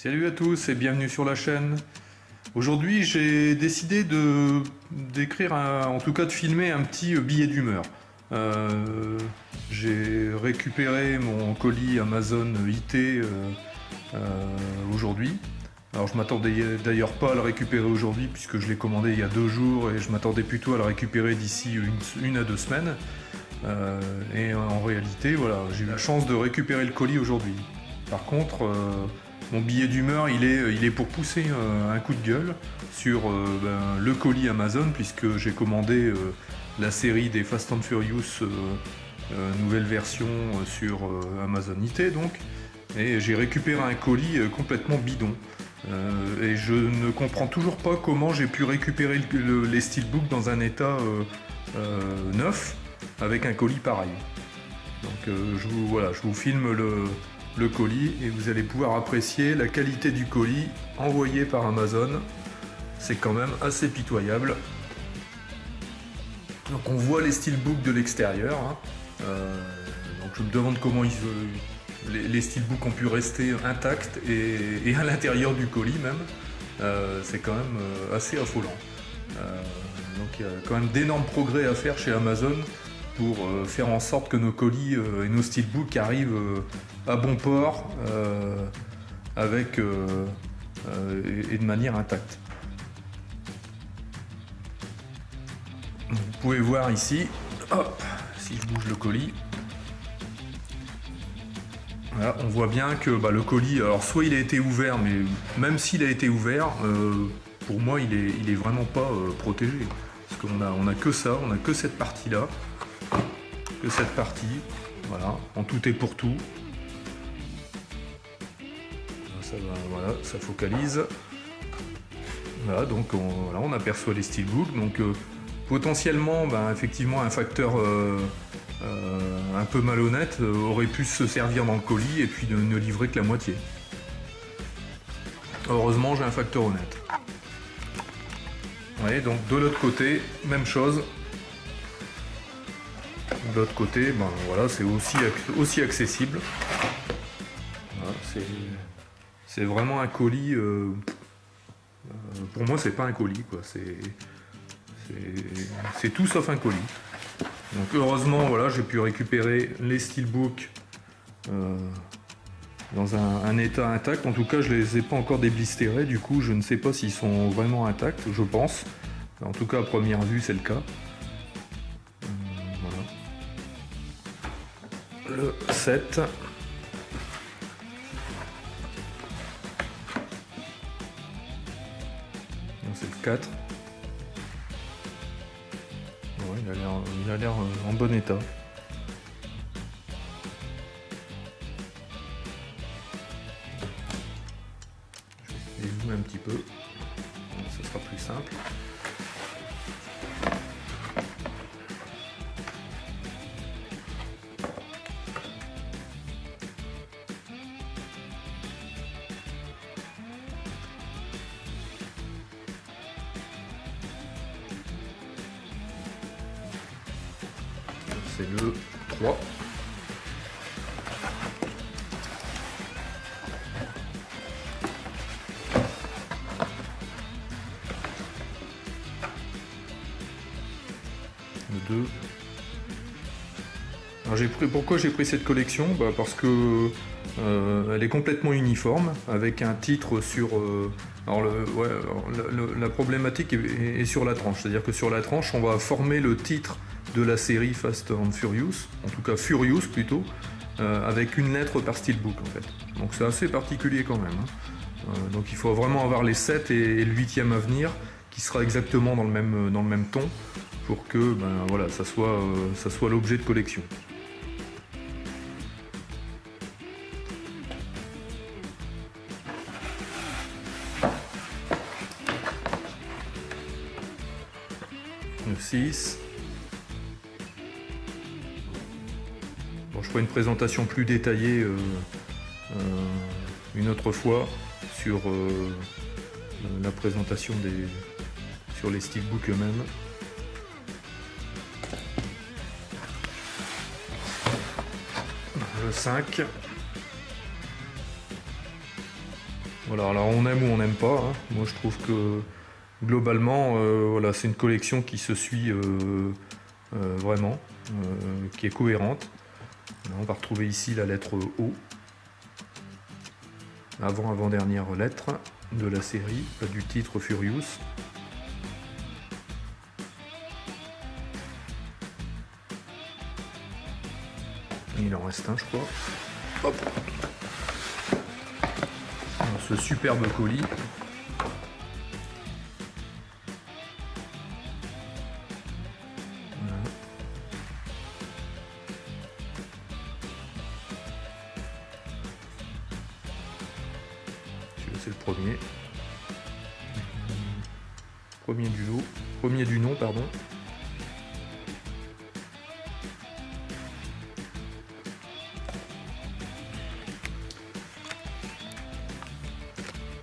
Salut à tous et bienvenue sur la chaîne. Aujourd'hui j'ai décidé d'écrire, en tout cas de filmer un petit billet d'humeur. J'ai récupéré mon colis Amazon IT aujourd'hui. Alors je m'attendais d'ailleurs pas à le récupérer aujourd'hui puisque je l'ai commandé il y a 2 jours et je m'attendais plutôt à le récupérer d'ici une à 2 semaines. Et en réalité, voilà, j'ai eu la chance de récupérer le colis aujourd'hui. Par contre, mon billet d'humeur, il est pour pousser un coup de gueule sur le colis Amazon, puisque j'ai commandé la série des Fast and Furious, nouvelle version sur Amazon IT, donc, et j'ai récupéré un colis complètement bidon. Et je ne comprends toujours pas comment j'ai pu récupérer les steelbooks dans un état neuf, avec un colis pareil. Donc je vous filme le colis et vous allez pouvoir apprécier la qualité du colis envoyé par Amazon. C'est quand même assez pitoyable. Donc on voit les steelbooks de l'extérieur. Donc je me demande comment les steelbooks ont pu rester intacts et à l'intérieur du colis même. C'est quand même assez affolant. Donc il y a quand même d'énormes progrès à faire chez Amazon pour faire en sorte que nos colis et nos steelbooks arrivent à bon port et de manière intacte. Vous pouvez voir ici, hop, si je bouge le colis, voilà, on voit bien que le colis, alors soit il a été ouvert, mais même s'il a été ouvert, pour moi il est vraiment pas protégé. Parce qu'on a que ça, on a que cette partie-là. Cette partie, voilà, en tout et pour tout. Voilà, ça focalise. Voilà, donc on aperçoit les steelbooks. Donc potentiellement, effectivement, un facteur un peu malhonnête aurait pu se servir dans le colis et puis ne livrer que la moitié. Heureusement, j'ai un facteur honnête. Ouais, donc de l'autre côté, même chose. De l'autre côté, voilà, c'est aussi accessible. Voilà, c'est vraiment un colis. Pour moi, c'est pas un colis, quoi. C'est tout sauf un colis. Donc heureusement, voilà, j'ai pu récupérer les steelbooks dans un état intact. En tout cas, je les ai pas encore déblistérés. Du coup, je ne sais pas s'ils sont vraiment intacts. Je pense. En tout cas, à première vue, c'est le cas. Le 7. C'est le 4. Ouais, il a l'air en bon état. Je vais zoomer un petit peu. Ce sera plus simple. C'est le 3. Le 2. Alors pourquoi j'ai pris cette collection? Parce que elle est complètement uniforme, avec un titre sur... la problématique est sur la tranche, c'est-à-dire que sur la tranche, on va former le titre de la série Fast and Furious, en tout cas Furious plutôt, avec une lettre par steelbook en fait. Donc c'est assez particulier quand même. Donc il faut vraiment avoir les 7 et le 8e à venir, qui sera exactement dans le même ton, pour que voilà, ça soit l'objet de collection. Le 6. Bon, je ferai une présentation plus détaillée une autre fois sur la présentation sur les steelbooks eux-mêmes. Le 5. Voilà, alors on aime ou on n'aime pas, hein. Moi je trouve que globalement, voilà, c'est une collection qui se suit vraiment, qui est cohérente. Là, on va retrouver ici la lettre O, avant-dernière lettre de la série, du titre Furious. Il en reste un, je crois. Hop. Ce superbe colis. Voilà. C'est le premier. Premier du lot. Premier du nom, pardon.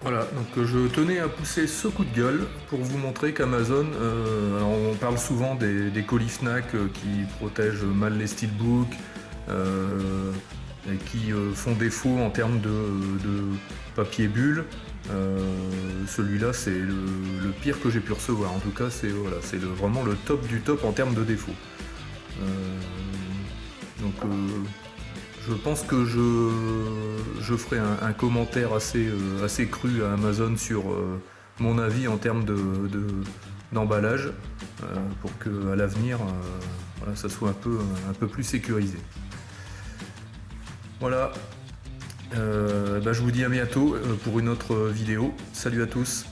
Voilà, donc je tenais à pousser ce coup de gueule pour vous montrer qu'Amazon, alors on parle souvent des colis Fnac qui protègent mal les steelbooks et qui font défaut en termes de papier bulle. Celui-là c'est le pire que j'ai pu recevoir, en tout cas c'est voilà, vraiment le top du top en termes de défaut. Donc je pense que je ferai un commentaire assez cru à Amazon sur mon avis en termes d'emballage pour que à l'avenir voilà, ça soit un peu plus sécurisé. Voilà, je vous dis à bientôt pour une autre vidéo. Salut à tous.